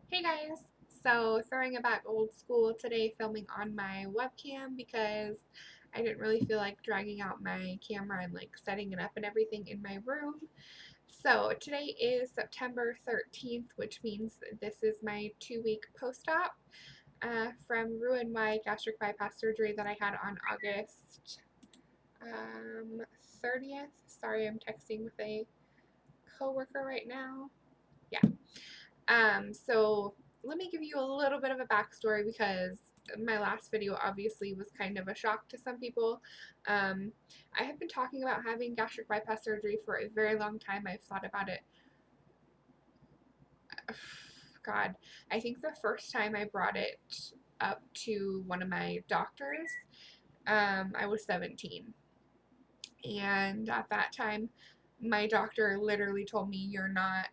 Hey guys! So throwing it back old school today, filming on my webcam because I didn't really feel like dragging out my camera and like setting it up and everything in my room. So today is September 13th, which means this is my 2-week post-op from Roux gastric bypass surgery that I had on August 30th. Sorry, I'm texting with a coworker right now. Yeah. So let me give you a little bit of a backstory because my last video obviously was kind of a shock to some people. Um, I have been talking about having gastric bypass surgery for a very long time. I've thought about it. God, I think the first time I brought it up to one of my doctors, I was 17. And at that time, my doctor literally told me, "You're not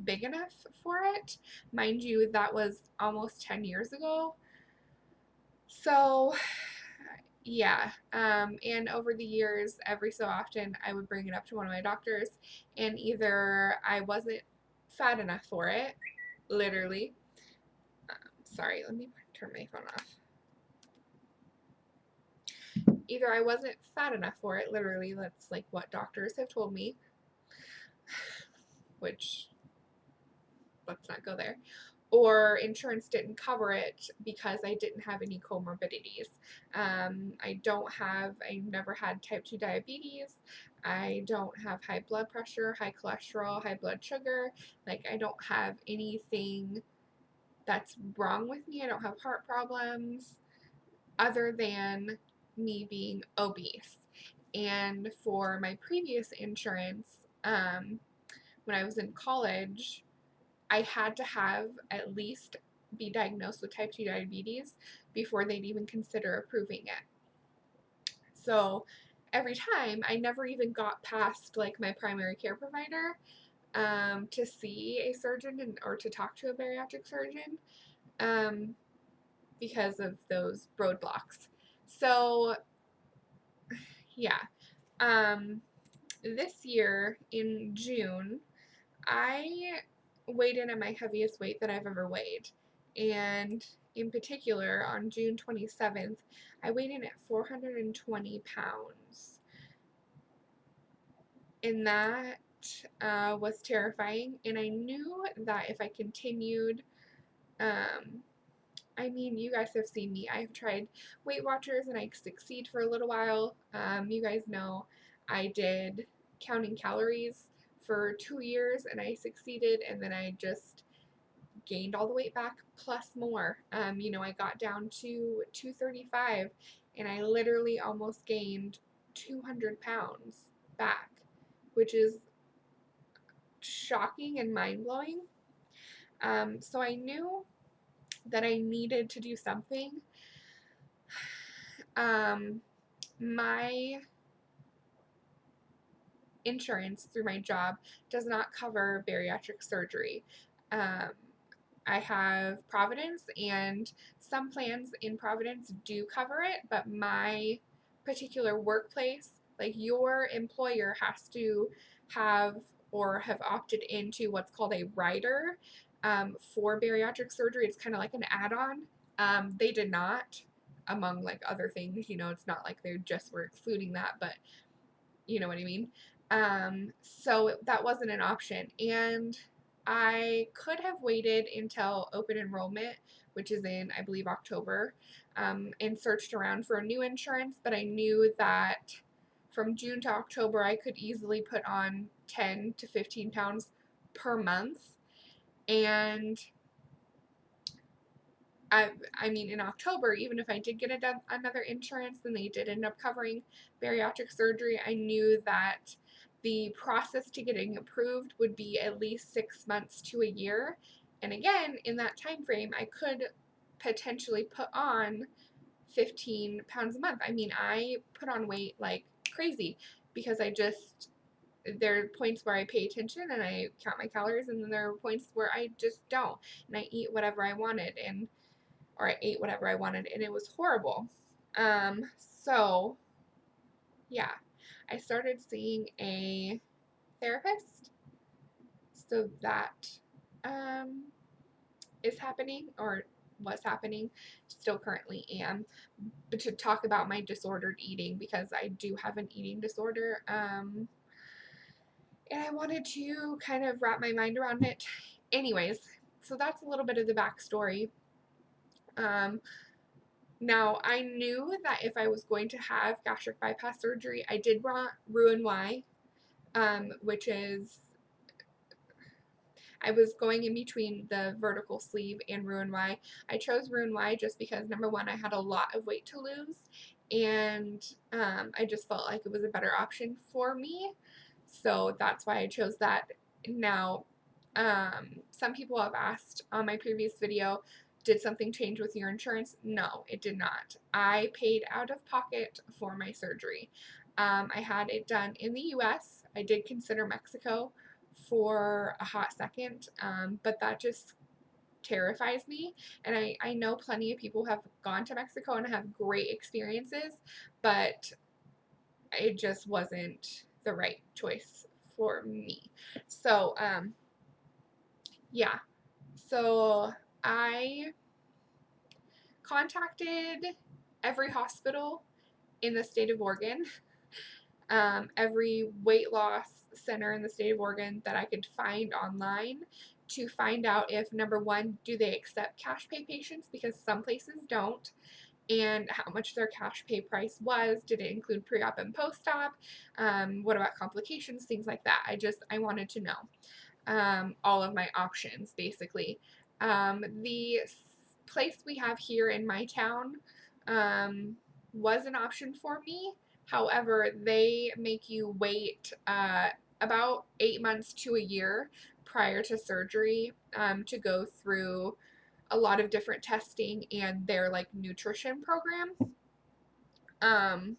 big enough for it." Mind you, that was almost 10 years ago. So, yeah. And over the years, every so often, I would bring it up to one of my doctors, and either I wasn't fat enough for it, literally. Sorry, let me turn my phone off. Either I wasn't fat enough for it, literally, that's like what doctors have told me, which let's not go there, or insurance didn't cover it because I didn't have any comorbidities. I never had type 2 diabetes. I don't have high blood pressure, high cholesterol, high blood sugar. Like, I don't have anything that's wrong with me. I don't have heart problems other than me being obese. And for my previous insurance, when I was in college, I had to have at least be diagnosed with type 2 diabetes before they'd even consider approving it. So every time, I never even got past like my primary care provider to see a surgeon or to talk to a bariatric surgeon um, because of those roadblocks. So yeah, um, this year in June, I weighed in at my heaviest weight that I've ever weighed. And in particular, on June 27th, I weighed in at 420 pounds. And that was terrifying. And I knew that if I continued, um, I mean, you guys have seen me. I've tried Weight Watchers and I succeed for a little while. You guys know I did counting calories for 2 years and I succeeded, and then I just gained all the weight back plus more. I got down to 235 and I literally almost gained 200 pounds back, which is shocking and mind blowing. So I knew that I needed to do something. Um, my insurance through my job does not cover bariatric surgery. Um, I have Providence, and some plans in Providence do cover it, but my particular workplace, like your employer, has to have or have opted into what's called a rider for bariatric surgery. It's kind of like an add-on. They did not, among like other things. It's not like they just were excluding that, but you know what I mean. So that wasn't an option, and I could have waited until open enrollment, which is in, I believe, October, and searched around for a new insurance, but I knew that from June to October, I could easily put on 10 to 15 pounds per month. And I mean, in October, even if I did get another insurance, then they did end up covering bariatric surgery, I knew that the process to getting approved would be at least 6 months to a year. And again, in that time frame, I could potentially put on 15 pounds a month. I mean, I put on weight like crazy because there are points where I pay attention and I count my calories, and then there are points where I just don't, and I eat whatever I wanted, or I ate whatever I wanted, and it was horrible. So yeah, I started seeing a therapist so that is happening, or was happening, still currently am, but to talk about my disordered eating, because I do have an eating disorder. And I wanted to kind of wrap my mind around it. Anyways, so that's a little bit of the backstory. Now, I knew that if I was going to have gastric bypass surgery, I did want Roux, which is, I was going in between the vertical sleeve and Roux. I chose Roux just because, number one, I had a lot of weight to lose, and I just felt like it was a better option for me. So that's why I chose that. Now, some people have asked on my previous video, did something change with your insurance? No, it did not. I paid out of pocket for my surgery. I had it done in the US. I did consider Mexico for a hot second, but that just terrifies me. And I know plenty of people have gone to Mexico and have great experiences, but it just wasn't the right choice for me. So, yeah. So I contacted every hospital in the state of Oregon, every weight loss center in the state of Oregon that I could find online, to find out if, number one, do they accept cash pay patients, because some places don't, and how much their cash pay price was. Did it include pre-op and post-op? What about complications, things like that. I wanted to know all of my options, basically. The place we have here in my town was an option for me. However, they make you wait about 8 months to a year prior to surgery to go through a lot of different testing and their like nutrition program. And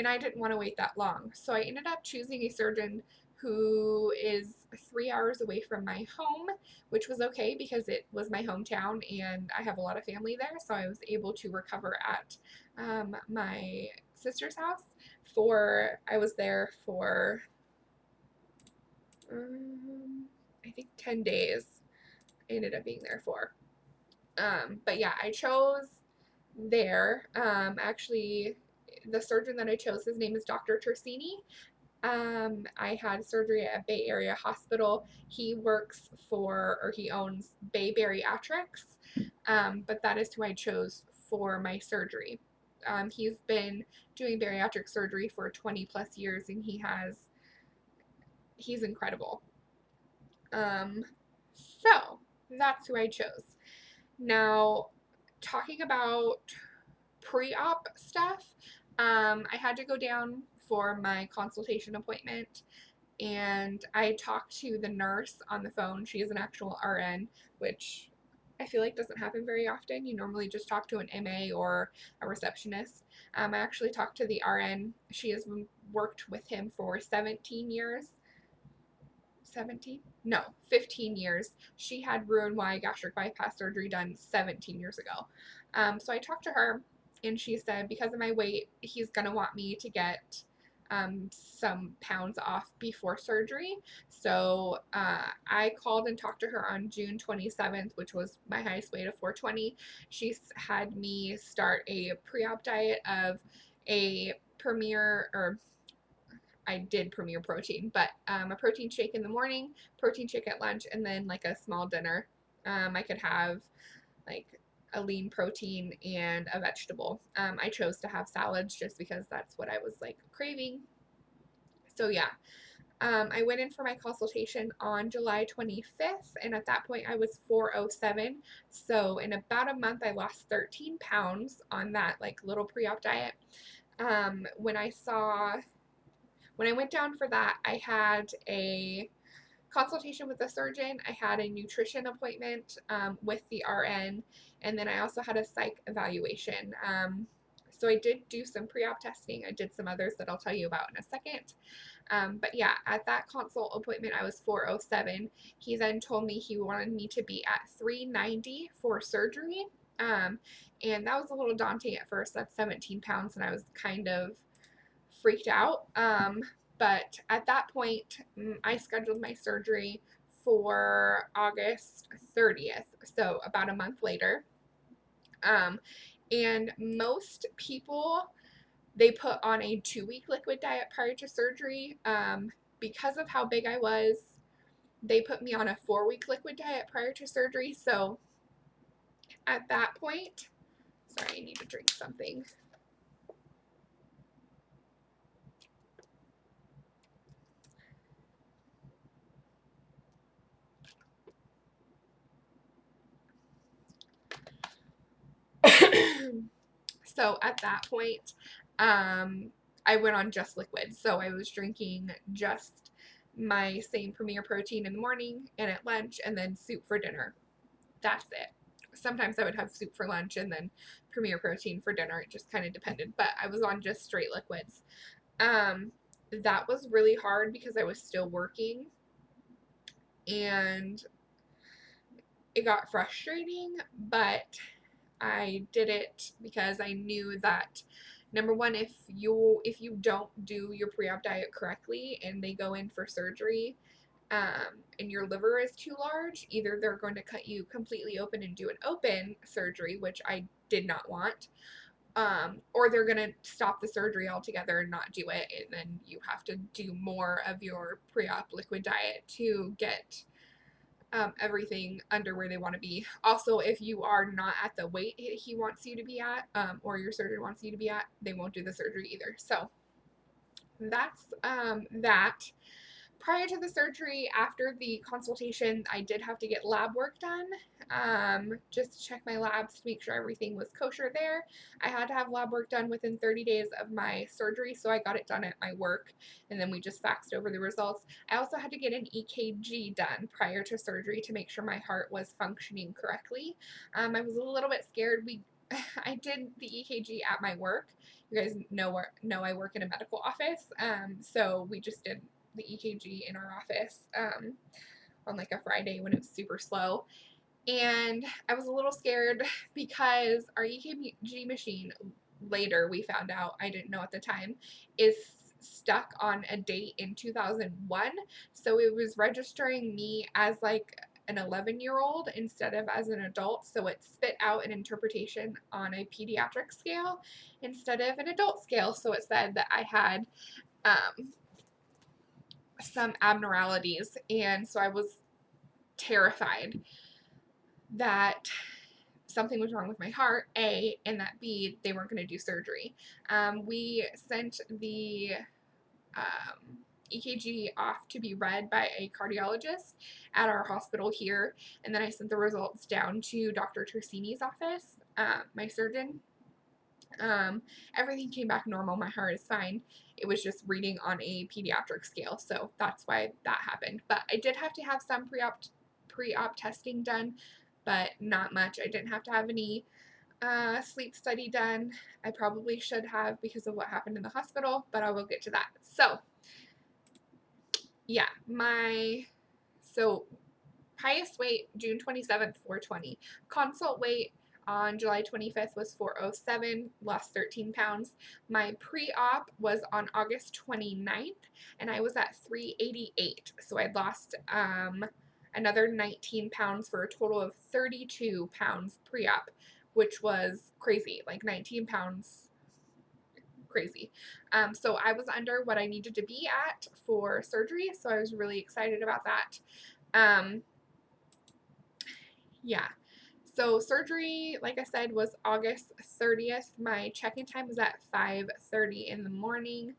I didn't want to wait that long. So I ended up choosing a surgeon who is 3 hours away from my home, which was okay because it was my hometown and I have a lot of family there. So I was able to recover at my sister's house I was there for, I think 10 days. I ended up being there for. But yeah, I chose there. Actually, the surgeon that I chose, his name is Dr. Tersini. I had surgery at a Bay Area hospital. He works for, or he owns Bay Bariatrics, but that is who I chose for my surgery. He's been doing bariatric surgery for 20 plus years, and he's incredible. So that's who I chose. Now, talking about pre-op stuff, I had to go down for my consultation appointment, and I talked to the nurse on the phone. She is an actual RN, which I feel like doesn't happen very often. You normally just talk to an MA or a receptionist. I actually talked to the RN. She has worked with him for 17 years. 17? No, 15 years. She had Roux gastric bypass surgery done 17 years ago. So I talked to her, and she said because of my weight, he's going to want me to get some pounds off before surgery. So I called and talked to her on June 27th, which was my highest weight of 420. She had me start a pre-op diet of a Premier, or I did Premier Protein, but a protein shake in the morning, protein shake at lunch, and then like a small dinner. I could have like a lean protein and a vegetable. I chose to have salads just because that's what I was like craving. So yeah, I went in for my consultation on July 25th, and at that point I was 407. So in about a month, I lost 13 pounds on that like little pre-op diet. When I went down for that, I had a consultation with the surgeon. I had a nutrition appointment with the RN, and then I also had a psych evaluation. So I did do some pre-op testing. I did some others that I'll tell you about in a second. But yeah, at that consult appointment, I was 407. He then told me he wanted me to be at 390 for surgery. And that was a little daunting at first. That's 17 pounds, and I was kind of freaked out. But at that point, I scheduled my surgery for August 30th, so about a month later. And most people, they put on a 2-week liquid diet prior to surgery. Because of how big I was, they put me on a 4-week liquid diet prior to surgery. So at that point, sorry, I need to drink something. So at that point, I went on just liquids. So I was drinking just my same Premier protein in the morning and at lunch, and then soup for dinner. That's it. Sometimes I would have soup for lunch and then Premier protein for dinner. It just kind of depended. But I was on just straight liquids. That was really hard because I was still working, and it got frustrating, but I did it because I knew that, number one, if you don't do your pre-op diet correctly and they go in for surgery, and your liver is too large, either they're going to cut you completely open and do an open surgery, which I did not want, or they're going to stop the surgery altogether and not do it, and then you have to do more of your pre-op liquid diet to get everything under where they want to be. Also, if you are not at the weight he wants you to be at, or your surgeon wants you to be at, they won't do the surgery either. So that's that. Prior to the surgery, after the consultation, I did have to get lab work done, just to check my labs to make sure everything was kosher there. I had to have lab work done within 30 days of my surgery, so I got it done at my work, and then we just faxed over the results. I also had to get an EKG done prior to surgery to make sure my heart was functioning correctly. I was a little bit scared. I did the EKG at my work. You guys know I work in a medical office, so we just did the EKG in our office on like a Friday when it was super slow. And I was a little scared because our EKG machine, later we found out, I didn't know at the time, is stuck on a date in 2001. So it was registering me as like an 11-year-old instead of as an adult. So it spit out an interpretation on a pediatric scale instead of an adult scale. So it said that I had some abnormalities, and so I was terrified that something was wrong with my heart, A, and that B, they weren't going to do surgery. We sent the EKG off to be read by a cardiologist at our hospital here, and then I sent the results down to Dr. Tersini's office, my surgeon. Everything came back normal. My heart is fine. It was just reading on a pediatric scale, so that's why that happened. But I did have to have some pre-op testing done, but not much. I didn't have to have any sleep study done. I probably should have because of what happened in the hospital, but I will get to that. So yeah, highest weight June 27th, 420. Consult weight on July 25th was 407, lost 13 pounds. My pre-op was on August 29th, and I was at 388. So I lost another 19 pounds for a total of 32 pounds pre-op, which was crazy. Like 19 pounds, crazy. So I was under what I needed to be at for surgery, so I was really excited about that. Yeah. So surgery, like I said, was August 30th. My check-in time was at 5:30 in the morning.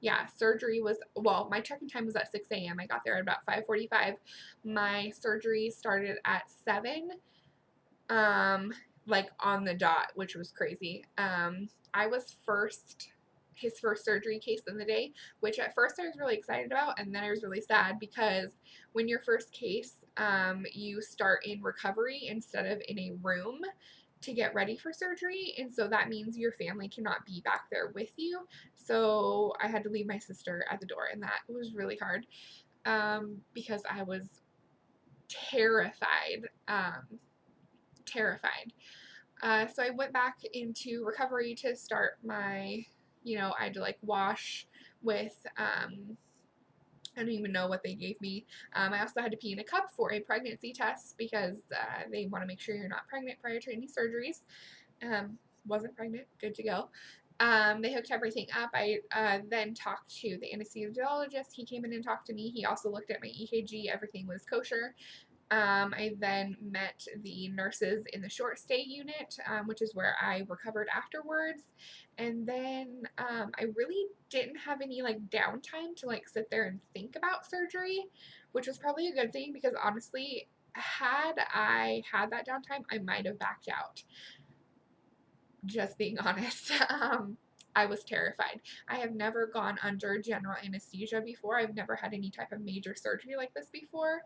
Yeah, surgery was, well, my check-in time was at 6 a.m. I got there at about 5:45. My surgery started at 7, like on the dot, which was crazy. I was his first surgery case in the day, which at first I was really excited about, and then I was really sad because when your first case, you start in recovery instead of in a room to get ready for surgery, and so that means your family cannot be back there with you. So I had to leave my sister at the door, and that was really hard, because I was terrified. Terrified. So I went back into recovery to start my, I had to like wash with I don't even know what they gave me. I also had to pee in a cup for a pregnancy test because they want to make sure you're not pregnant prior to any surgeries. Wasn't pregnant, good to go. They hooked everything up. I then talked to the anesthesiologist. He came in and talked to me. He also looked at my EKG. Everything was kosher. I then met the nurses in the short stay unit, which is where I recovered afterwards. And then I really didn't have any like downtime to like sit there and think about surgery, which was probably a good thing because honestly, had I had that downtime, I might have backed out. Just being honest. I was terrified. I have never gone under general anesthesia before. I've never had any type of major surgery like this before.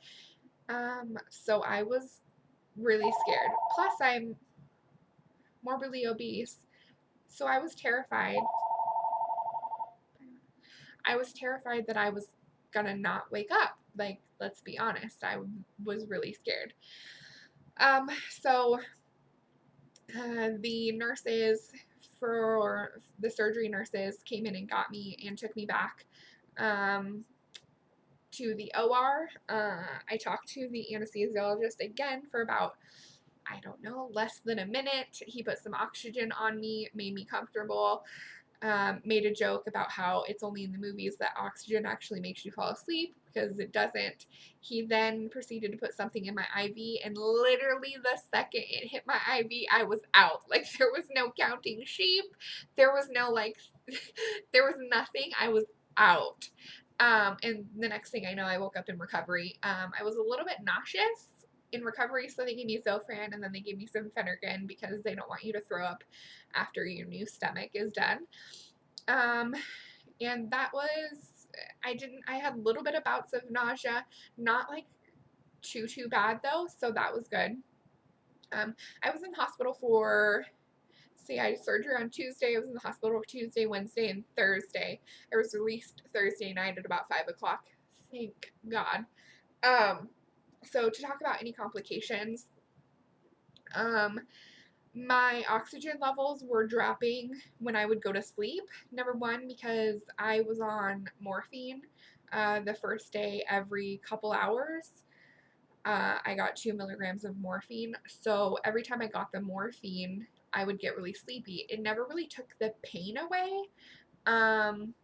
So I was really scared. Plus, I'm morbidly obese. So I was terrified. I was terrified that I was gonna not wake up. Like, let's be honest, I was really scared. So the nurses for the surgery nurses came in and got me and took me back to the OR. I talked to the anesthesiologist again for about, I don't know, less than a minute. He put some oxygen on me, made me comfortable, made a joke about how it's only in the movies that oxygen actually makes you fall asleep, because it doesn't. He then proceeded to put something in my IV, and literally the second it hit my IV, I was out. Like, there was no counting sheep. There was no, like, there was nothing. I was out. And the next thing I know, I woke up in recovery. I was a little bit nauseous in recovery, so they gave me Zofran, and then they gave me some Phenergan because they don't want you to throw up after your new stomach is done. And that was, I had a little bit of bouts of nausea, not like too bad though, so that was good. I was in hospital for, see, I had surgery on Tuesday. I was in the hospital Tuesday, Wednesday, and Thursday. I was released Thursday night at about 5 o'clock. Thank God. So to talk about any complications, my oxygen levels were dropping when I would go to sleep. Number one, because I was on morphine the first day every couple hours. I got 2 milligrams of morphine. So every time I got the morphine, I would get really sleepy. It never really took the pain away. And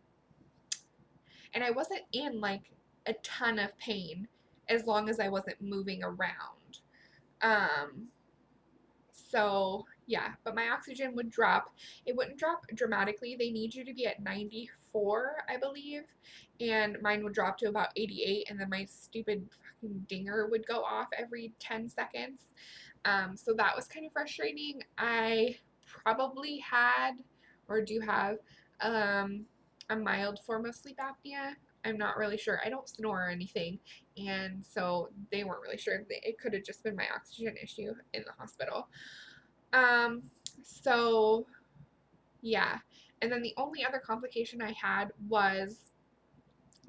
I wasn't in like a ton of pain as long as I wasn't moving around. So yeah, but my oxygen would drop. It wouldn't drop dramatically. They need you to be at 94, I believe, and mine would drop to about 88, and then my stupid fucking dinger would go off every 10 seconds. So that was kind of frustrating. I probably had or do have a mild form of sleep apnea. I'm not really sure. I don't snore or anything, and so they weren't really sure. It could have just been my oxygen issue in the hospital. Um, so yeah. And then the only other complication I had was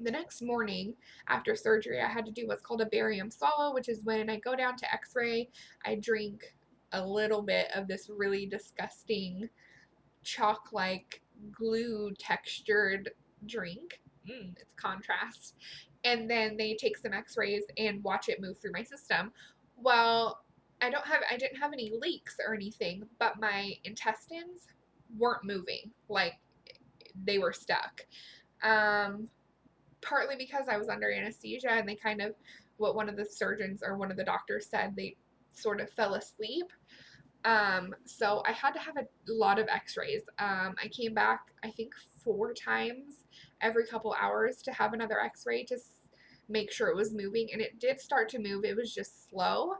the next morning after surgery, I had to do what's called a barium swallow, which is when I go down to x-ray, I drink a little bit of this really disgusting chalk-like glue textured drink. It's contrast. And then they take some x-rays and watch it move through my system. Well, I didn't have any leaks or anything, but my intestines weren't moving. Like, they were stuck. Partly because I was under anesthesia, and they kind of, what one of the surgeons or one of the doctors said, they sort of fell asleep. So I had to have a lot of x-rays. I came back, I think 4 times every couple hours to have another x-ray to make sure it was moving, and it did start to move. It was just slow.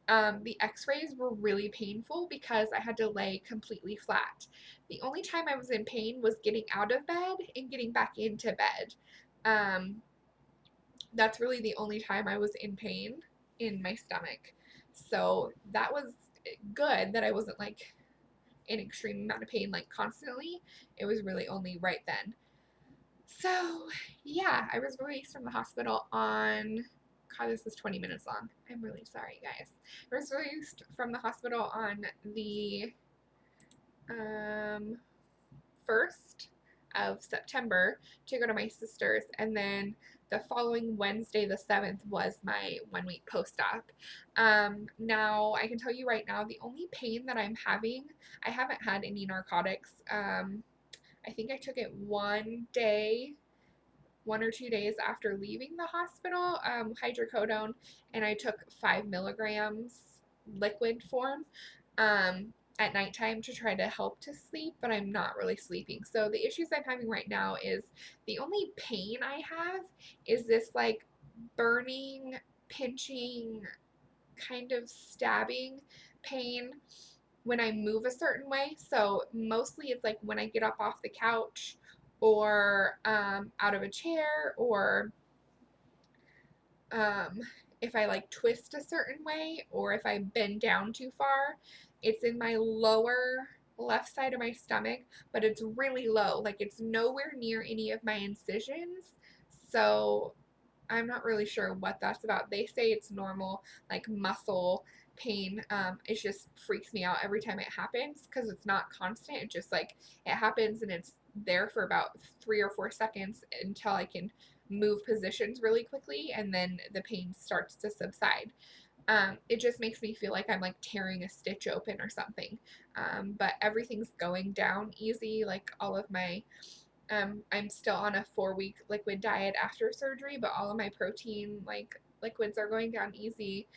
The x-rays were really painful because I had to lay completely flat. The only time I was in pain was getting out of bed and getting back into bed. That's really the only time I was in pain in my stomach. So that was good that I wasn't like in extreme amount of pain like constantly. It was really only right then. So yeah, I was released from the hospital on, God, this is 20 minutes long. I'm really sorry, guys. I was released from the hospital on the 1st of September to go to my sister's, and then the following Wednesday, the 7th, was my 1 week post-op. Now, I can tell you right now, the only pain that I'm having, I haven't had any narcotics. I think I took it 1 or 2 days after leaving the hospital, hydrocodone, and I took 5 milligrams liquid form at nighttime to try to help to sleep, but I'm not really sleeping. So the issues I'm having right now is the only pain I have is this like burning, pinching, kind of stabbing pain when I move a certain way. So mostly it's like when I get up off the couch or out of a chair, or um, if I like twist a certain way, or if I bend down too far. It's in my lower left side of my stomach, but it's really low. Like it's nowhere near any of my incisions. So I'm not really sure what that's about. They say it's normal, like muscle pain. It just freaks me out every time it happens because it's not constant. It just like it happens and it's there for about 3 or 4 seconds until I can move positions really quickly, and then the pain starts to subside. It just makes me feel like I'm like tearing a stitch open or something. But everything's going down easy. Like all of my I'm still on a 4 week liquid diet after surgery, but all of my protein like liquids are going down easy.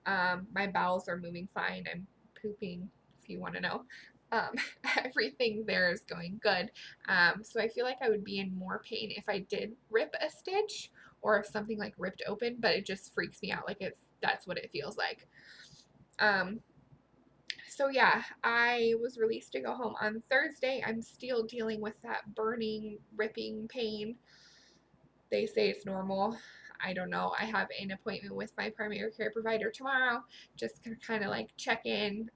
My bowels are moving fine. I'm pooping, if you want to know. Um, everything there is going good. So I feel like I would be in more pain if I did rip a stitch or if something like ripped open, but it just freaks me out. Like if that's what it feels like. Um, so yeah, I was released to go home on Thursday. I'm still dealing with that burning, ripping pain. They say it's normal. I don't know. I have an appointment with my primary care provider tomorrow, just to kind of like check in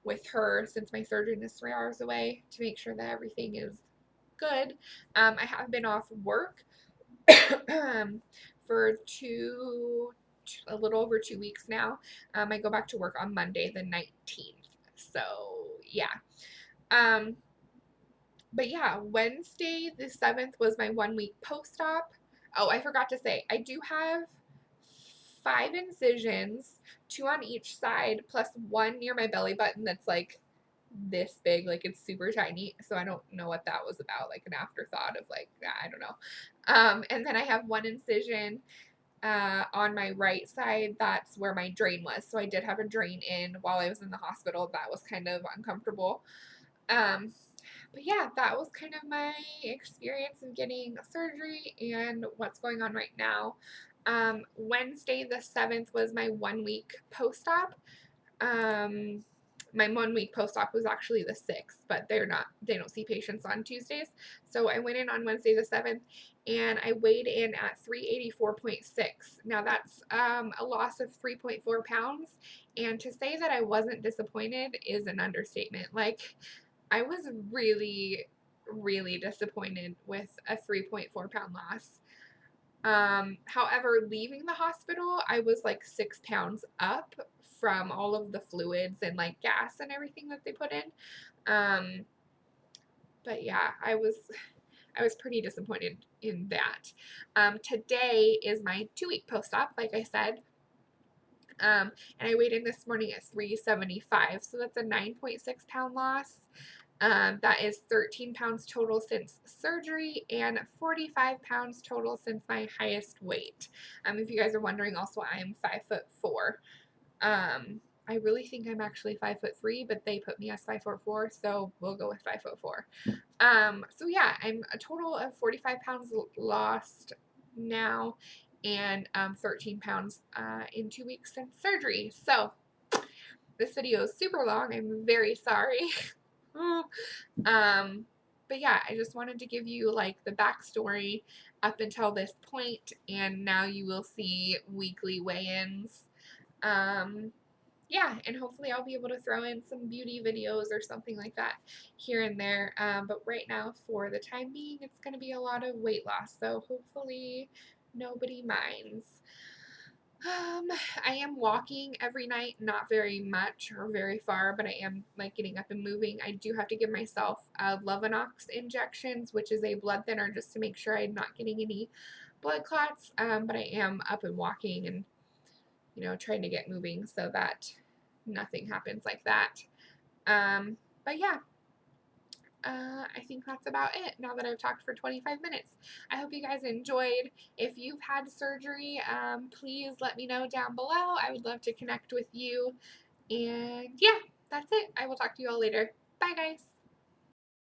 with her since my surgery is 3 hours away to make sure that everything is good. I have been off work for a little over 2 weeks now. I go back to work on Monday the 19th. So yeah. But yeah, Wednesday the 7th was my 1 week post-op. Oh, I forgot to say, I do have 5 incisions, 2 on each side, plus one near my belly button that's like this big, like it's super tiny. So I don't know what that was about, like an afterthought of like, I don't know. And then I have 1 incision on my right side. That's where my drain was. So I did have a drain in while I was in the hospital. That was kind of uncomfortable. But yeah, that was kind of my experience in getting surgery and what's going on right now. Wednesday the 7th was my 1 week post-op. My 1 week post-op was actually the 6th, but they don't see patients on Tuesdays. So I went in on Wednesday the 7th and I weighed in at 384.6. Now that's a loss of 3.4 pounds. And to say that I wasn't disappointed is an understatement. Like, I was really, really disappointed with a 3.4 pound loss. However, leaving the hospital, I was like 6 pounds up from all of the fluids and like gas and everything that they put in. But yeah, I was pretty disappointed in that. Today is my 2 week post-op, like I said. And I weighed in this morning at 375, so that's a 9.6 pound loss. That is 13 pounds total since surgery and 45 pounds total since my highest weight. If you guys are wondering, also I am 5'4". I really think I'm actually 5'3", but they put me as 5'4", so we'll go with 5'4". So yeah, I'm a total of 45 pounds lost now, and 13 pounds in 2 weeks since surgery. So this video is super long. I'm very sorry. But yeah, I just wanted to give you like the backstory up until this point, and now you will see weekly weigh-ins. Yeah, and hopefully I'll be able to throw in some beauty videos or something like that here and there. But right now, for the time being, it's going to be a lot of weight loss, so hopefully nobody minds. I am walking every night, not very much or very far, but I am like getting up and moving. I do have to give myself Lovenox injections, which is a blood thinner, just to make sure I'm not getting any blood clots, but I am up and walking and, you know, trying to get moving so that nothing happens like that. But yeah, I think that's about it now that I've talked for 25 minutes. I hope you guys enjoyed. If you've had surgery, please let me know down below. I would love to connect with you. And yeah, that's it. I will talk to you all later. Bye, guys.